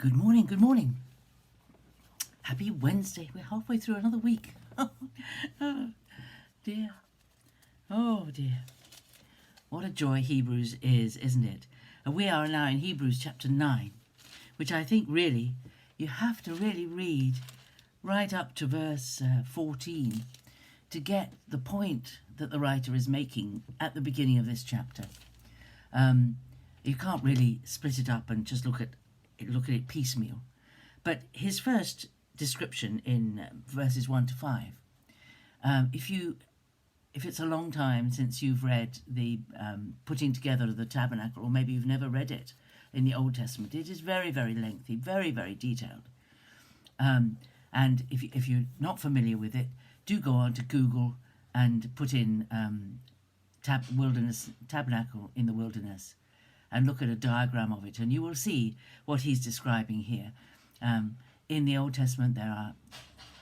Good morning, good morning. Happy Wednesday. We're halfway through another week. Oh, dear. Oh, dear. What a joy Hebrews is, isn't it? And we are now in Hebrews chapter 9, which I think really you have to really read right up to verse 14 to get the point that the writer is making at the beginning of this chapter. You can't really split it up and just look at it piecemeal. But his first description in verses 1 to 5, if it's a long time since you've read the putting together of the tabernacle, or maybe you've never read it in the Old Testament, it is very, very lengthy, very, very detailed. And if you're not familiar with it, do go on to Google and put in tabernacle in the wilderness and look at a diagram of it, and you will see what he's describing here. In the Old Testament, there are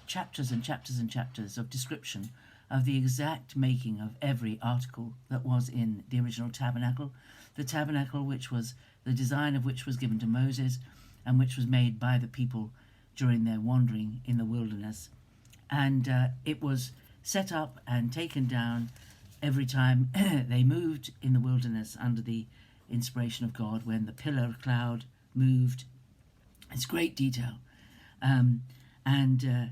chapters and chapters and chapters of description of the exact making of every article that was in the original tabernacle. The tabernacle, which was the design of which was given to Moses and which was made by the people during their wandering in the wilderness. And it was set up and taken down every time they moved in the wilderness under the inspiration of God, when the pillar of cloud moved. It's great detail. The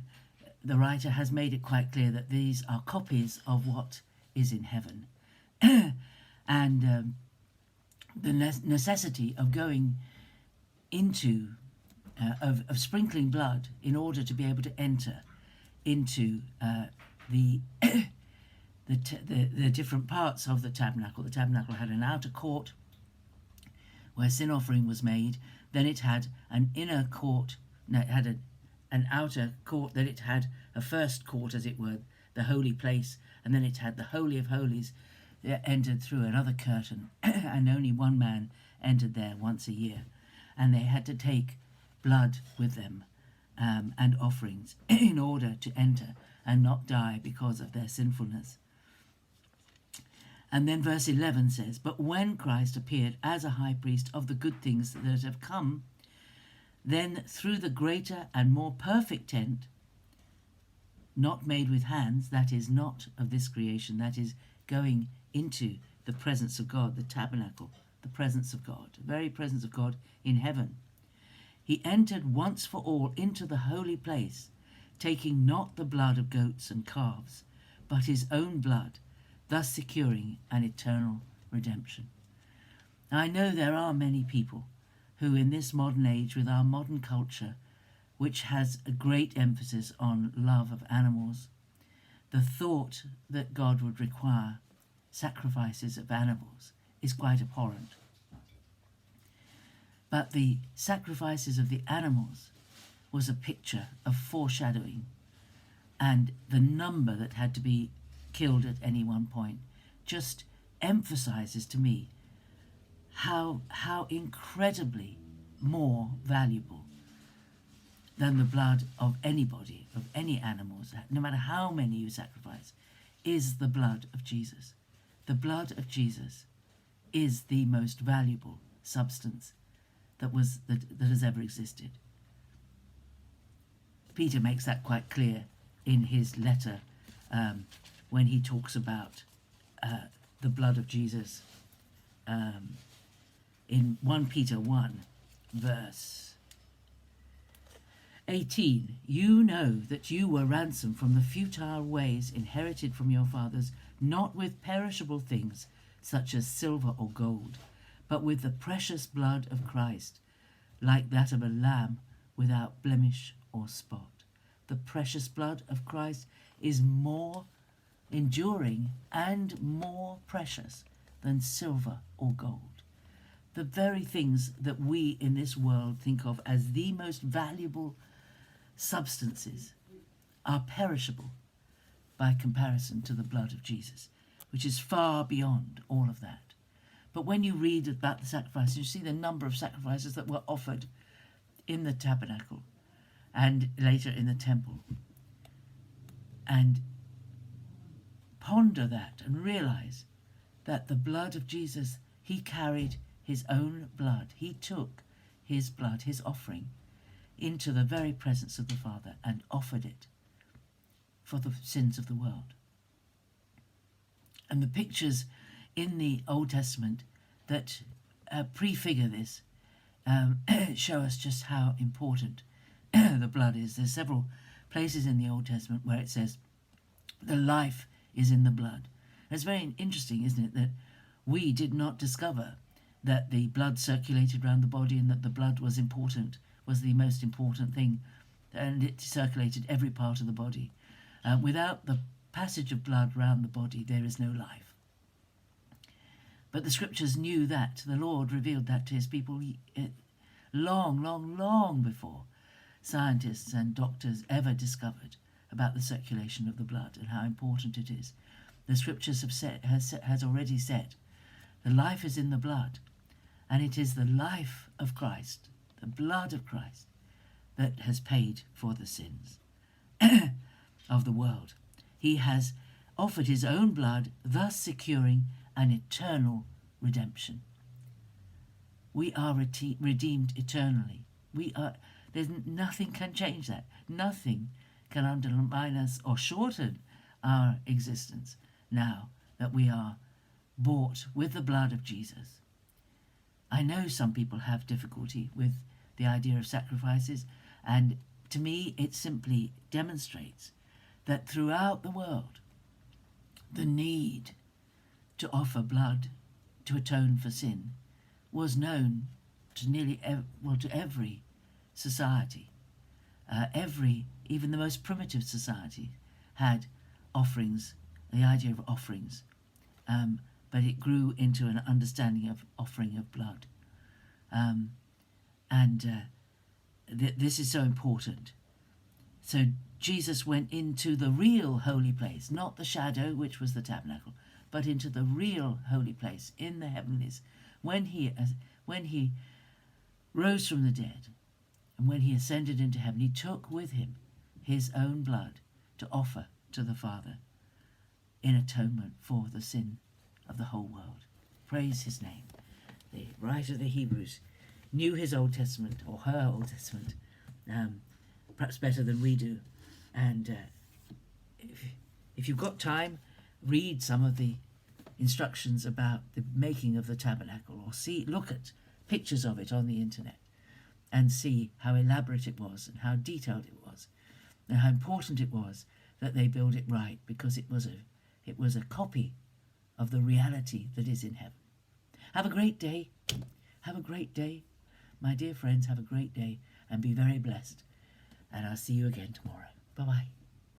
writer has made it quite clear that these are copies of what is in heaven. And the necessity of going into, of sprinkling blood in order to be able to enter into the different parts of the tabernacle. The tabernacle had an outer court where sin offering was made. Then it had an inner court. No, it had an outer court. Then it had a first court, as it were, the holy place. And then it had the Holy of Holies that entered through another curtain. And only one man entered there once a year. And they had to take blood with them and offerings in order to enter and not die because of their sinfulness. And then verse 11 says, "But when Christ appeared as a high priest of the good things that have come, then through the greater and more perfect tent, not made with hands, that is not of this creation, that is going into the presence of God, the tabernacle, the presence of God, the very presence of God in heaven, he entered once for all into the holy place, taking not the blood of goats and calves, but his own blood, thus securing an eternal redemption." Now, I know there are many people who in this modern age, with our modern culture, which has a great emphasis on love of animals, the thought that God would require sacrifices of animals is quite abhorrent. But the sacrifices of the animals was a picture of foreshadowing, and the number that had to be killed at any one point just emphasizes to me how incredibly more valuable than the blood of anybody, of any animals, no matter how many you sacrifice, is the blood of Jesus. The blood of Jesus is the most valuable substance that has ever existed. Peter makes that quite clear in his letter when he talks about the blood of Jesus in 1 Peter 1 verse 18. "You know that you were ransomed from the futile ways inherited from your fathers, not with perishable things such as silver or gold, but with the precious blood of Christ, like that of a lamb without blemish or spot." The precious blood of Christ is more enduring and more precious than silver or gold. The very things that we in this world think of as the most valuable substances are perishable by comparison to the blood of Jesus, which is far beyond all of that. But when you read about the sacrifices, you see the number of sacrifices that were offered in the tabernacle and later in the temple. And ponder that and realize that the blood of Jesus, he carried his own blood. He took his blood, his offering, into the very presence of the Father and offered it for the sins of the world. And the pictures in the Old Testament that prefigure this show us just how important the blood is. There's several places in the Old Testament where it says the life is in the blood. And it's very interesting, isn't it, that we did not discover that the blood circulated around the body and that the blood was important, was the most important thing, and it circulated every part of the body. Without the passage of blood round the body, there is no life. But the scriptures knew that. The Lord revealed that to his people long before scientists and doctors ever discovered about the circulation of the blood and how important it is. The scriptures has already said, the life is in the blood, and it is the life of Christ, the blood of Christ, that has paid for the sins of the world. He has offered his own blood, thus securing an eternal redemption. We are redeemed eternally. Nothing can change that. Nothing can undermine us or shorten our existence now that we are bought with the blood of Jesus. I know some people have difficulty with the idea of sacrifices, and to me it simply demonstrates that throughout the world the need to offer blood to atone for sin was known to to every society. Even the most primitive society had offerings, the idea of offerings, but it grew into an understanding of offering of blood. This is so important. So Jesus went into the real holy place, not the shadow, which was the tabernacle, but into the real holy place in the heavenlies. When he rose from the dead, and when he ascended into heaven, he took with him his own blood to offer to the Father in atonement for the sin of the whole world. Praise his name. The writer of the Hebrews knew his Old Testament, or her Old Testament, perhaps better than we do. And if you've got time, read some of the instructions about the making of the tabernacle, or look at pictures of it on the internet and see how elaborate it was and how detailed it was and how important it was that they build it right, because it was a copy of the reality that is in heaven. Have a great day. Have a great day. My dear friends, have a great day and be very blessed. And I'll see you again tomorrow. Bye-bye.